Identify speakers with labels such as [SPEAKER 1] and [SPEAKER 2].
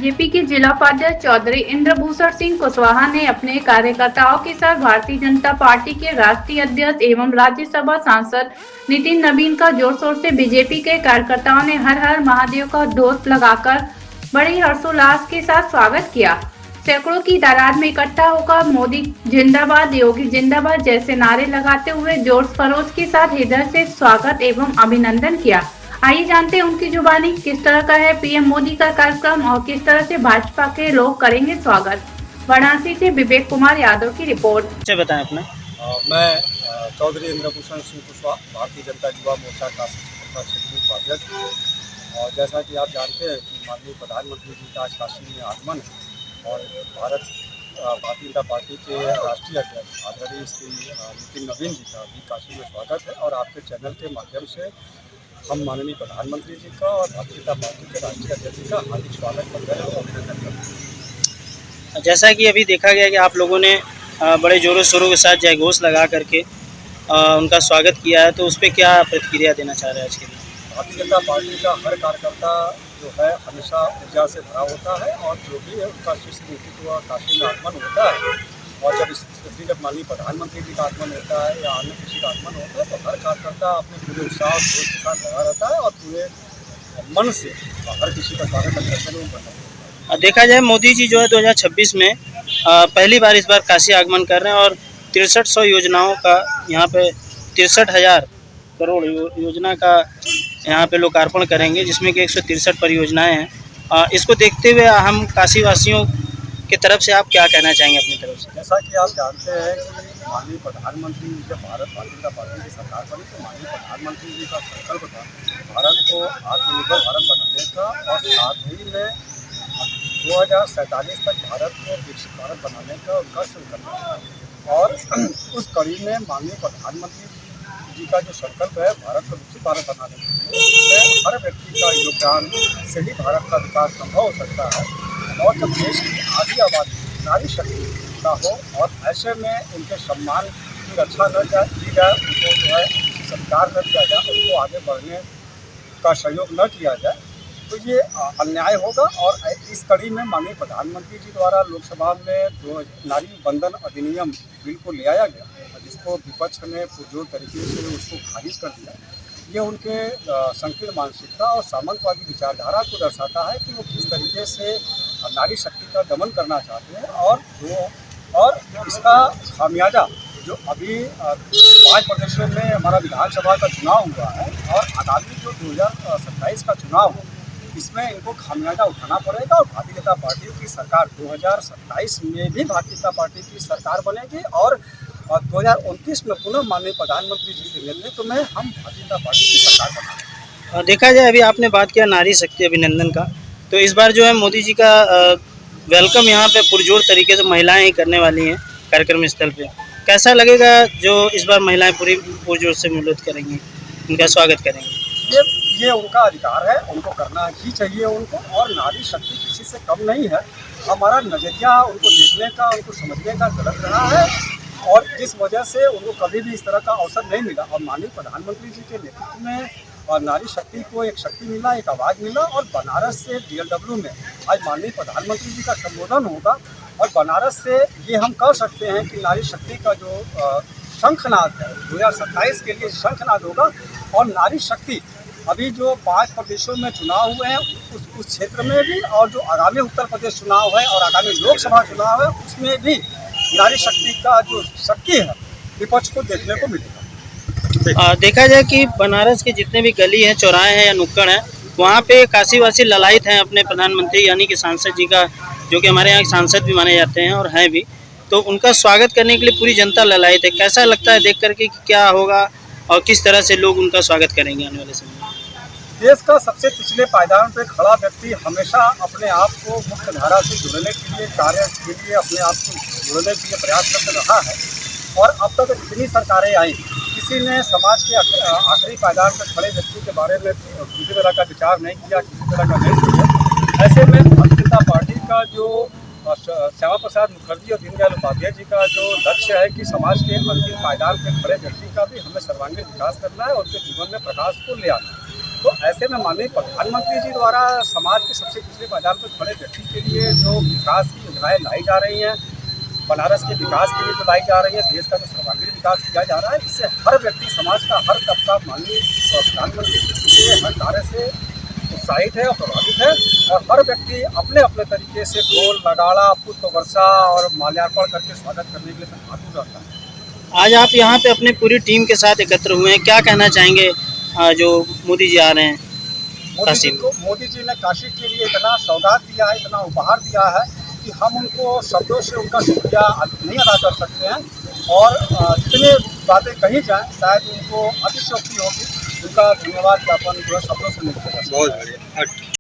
[SPEAKER 1] BJP के जिला उपाध्यक्ष चौधरी इंद्रभूषण सिंह कुशवाहा ने अपने कार्यकर्ताओं के साथ भारतीय जनता पार्टी के राष्ट्रीय अध्यक्ष एवं राज्यसभा सांसद नितिन नवीन का जोर शोर से बीजेपी के कार्यकर्ताओं ने हर हर महादेव का ढोल लगाकर बड़े हर्षोल्लास के साथ स्वागत किया। सैकड़ों की तादाद में इकट्ठा होकर मोदी जिंदाबाद, योगी जिंदाबाद जैसे नारे लगाते हुए जोर खरोश के साथ हृदय से स्वागत एवं अभिनंदन किया। आइए जानते हैं उनकी जुबानी किस तरह का है पीएम मोदी का कार्यक्रम और किस तरह से भाजपा के लोग करेंगे स्वागत। वाराणसी से विवेक कुमार यादव की रिपोर्ट।
[SPEAKER 2] अच्छा बताएं अपना।
[SPEAKER 3] मैं चौधरी इंद्रभूषण सिंह कुशवाहा, भारतीय जनता युवा मोर्चा का क्षेत्रीय उपाध्यक्ष। और जैसा कि आप जानते हैं कि माननीय प्रधानमंत्री जी का आज काशी में आगमन है और भारतीय जनता पार्टी के राष्ट्रीय अध्यक्ष आदरणीय श्री नितिन नवीन जी का भी काशी में स्वागत है। और आपके चैनल के माध्यम से हम माननीय प्रधानमंत्री जी का और भारतीय जनता पार्टी के राष्ट्रीय अध्यक्ष जी का हार्दिक स्वागत करते हैं और अभिनंदन करते हैं।
[SPEAKER 2] जैसा कि अभी देखा गया कि आप लोगों ने बड़े जोरों शोरों के साथ जय घोष लगा करके उनका स्वागत किया है, तो उस पर क्या प्रतिक्रिया देना चाह रहे हैं आज के लिए?
[SPEAKER 3] भारतीय जनता पार्टी का हर कार्यकर्ता जो है हमेशा ऊर्जा से भरा होता है और जो भी है उनका शीर्ष नेतृत्व काशी में आगमन होता है। और जब माननीय प्रधानमंत्री जी का आगमन होता है या अन्य किसी का आगमन होता है तो हर कार्यकर्ता अपने पूरे उत्साह और जोश के साथ लगा रहता है और पूरे मन से हर किसी का स्वागत करते हुए
[SPEAKER 2] देखा जाए मोदी जी जो है 2026 में पहली बार इस बार काशी आगमन कर रहे हैं और 6300 योजनाओं का यहाँ पे 63,000 करोड़ योजना का यहाँ पे लोकार्पण करेंगे, जिसमें कि 163 परियोजनाएं हैं। इसको देखते हुए हम काशी वासियों की तरफ से आप क्या कहना चाहेंगे अपनी तरफ से?
[SPEAKER 3] जैसा कि आप जानते हैं कि माननीय प्रधानमंत्री जब भारतीय जनता पार्टी की सरकार बनी तो माननीय प्रधानमंत्री जी का संकल्प था भारत को आत्मनिर्भर भारत बनाने का और साथ ही में 2047 तक भारत को विकसित भारत बनाने का उनका संकल्प था। और उस कड़ी में माननीय प्रधानमंत्री जी का जो संकल्प है भारत को विकसित भारत बनाने के लिए हर व्यक्ति का योगदान से ही भारत का विकास संभव हो सकता है। और जब देश की आधी आबादी नारी शक्ति का हो और ऐसे में उनके सम्मान की रक्षा न की जाए, उनको जो है संस्कार न दिया जाए, उनको आगे बढ़ने का सहयोग न किया जाए तो ये अन्याय होगा। और इस कड़ी में माननीय प्रधानमंत्री जी द्वारा लोकसभा में नारी बंधन अधिनियम बिल को ले आया गया जिसको विपक्ष ने पुरजोर तरीके से उसको खारिज कर दिया। ये उनके संकीर्ण मानसिकता और सामंतवादी विचारधारा को दर्शाता है कि वो किस तरीके से नारी शक्ति का दमन करना चाहते हैं। और इसका खामियाजा जो अभी 5 प्रदेशों में हमारा विधानसभा का चुनाव हुआ है और आगामी जो 2027 का चुनाव है इसमें इनको खामियाजा उठाना पड़ेगा। और भारतीय जनता पार्टी की सरकार 2027 में भी भारतीय जनता पार्टी की सरकार बनेगी और 2029 में पुनः माननीय प्रधानमंत्री जी के नेतृत्व में हम भारतीय जनता पार्टी की सरकार बनाएंगे।
[SPEAKER 2] देखा जाए अभी आपने बात किया नारी शक्ति अभिनंदन का, तो इस बार जो है मोदी जी का वेलकम यहाँ पे पुरजोर तरीके से महिलाएं ही करने वाली हैं कार्यक्रम स्थल पे। कैसा लगेगा जो इस बार महिलाएं पूरी पुरजोर से मिलित करेंगी, उनका स्वागत करेंगी?
[SPEAKER 3] ये उनका अधिकार है, उनको करना ही चाहिए उनको। और नारी शक्ति किसी से कम नहीं है। हमारा नज़रिया उनको देखने का, उनको समझने का गलत रहा है और जिस वजह से उनको कभी भी इस तरह का अवसर नहीं मिला। और माननीय प्रधानमंत्री जी के नेतृत्व में और नारी शक्ति को एक शक्ति मिला, एक आवाज़ मिला। और बनारस से DLW में आज माननीय प्रधानमंत्री जी का संबोधन होगा और बनारस से ये हम कह सकते हैं कि नारी शक्ति का जो शंखनाद है 2027 के लिए शंखनाद होगा। और नारी शक्ति अभी जो 5 प्रदेशों में चुनाव हुए हैं उस क्षेत्र में भी और जो आगामी उत्तर प्रदेश चुनाव है और आगामी लोकसभा चुनाव है उसमें भी नारी शक्ति का जो शक्ति है विपक्ष को देखने को मिलेगा।
[SPEAKER 2] देखा जाए कि बनारस के जितने भी गली हैं, चौराहे हैं या नुक्कड़ हैं, वहाँ पे काशीवासी ललायत हैं अपने प्रधानमंत्री यानी कि सांसद जी का, जो कि हमारे यहाँ सांसद भी माने जाते हैं और हैं भी, तो उनका स्वागत करने के लिए पूरी जनता ललायत है। कैसा लगता है देख करके कि क्या होगा और किस तरह से लोग उनका स्वागत करेंगे आने वाले समय में?
[SPEAKER 3] देश का सबसे पिछले पायदान पर खड़ा व्यक्ति हमेशा अपने आप को मुख्य धारा से जुड़ने के लिए, कार्य के लिए अपने आप को जुड़ने के लिए प्रयासरत रहा है। और अब तक जितनी सरकारें आई किसी ने समाज के आखिरी पायदान पर खड़े व्यक्ति के बारे में किसी तरह का विचार नहीं किया, किसी तरह का नहीं सोचा। ऐसे में भारतीय जनता पार्टी का जो श्यामा प्रसाद मुखर्जी और दीनदयाल उपाध्याय जी का जो लक्ष्य है कि समाज के अंतिम पायदान पर खड़े व्यक्ति का भी हमें सर्वांगीण विकास करना है और उनके जीवन में प्रकाश को ले आना है। तो ऐसे में माननीय प्रधानमंत्री जी द्वारा समाज के सबसे पिछले पायदान पर खड़े व्यक्ति के लिए जो विकास की योजनाएं लाई जा रही हैं, बनारस के विकास के लिए जो लाई जा रही है, देश का जो सर्वांगीण विकास किया जा रहा है, इससे हर व्यक्ति, समाज का हर तबका माननीय प्रधानमंत्री जी के हर कार्य से उत्साहित है और प्रभावित है, और हर व्यक्ति अपने अपने तरीके से ढोल नगाड़ा पुष्प वर्षा और माल्यार्पण करके स्वागत करने के लिए आतुर रहता है।
[SPEAKER 2] आज आप यहाँ पे अपनी पूरी टीम के साथ एकत्र हुए हैं, क्या कहना चाहेंगे जो मोदी जी आ रहे हैं काशी में?
[SPEAKER 3] मोदी जी ने काशी के लिए इतना सौगात दिया है, इतना उपहार दिया है कि हम उनको शब्दों से उनका शुक्रिया नहीं अदा कर सकते हैं, और जितने बातें कही जाएं शायद उनको अतिशयोक्ति होगी, उनका धन्यवाद ज्ञापन जो है शब्दों से नहीं किया जा सकता।
[SPEAKER 4] बहुत बढ़िया।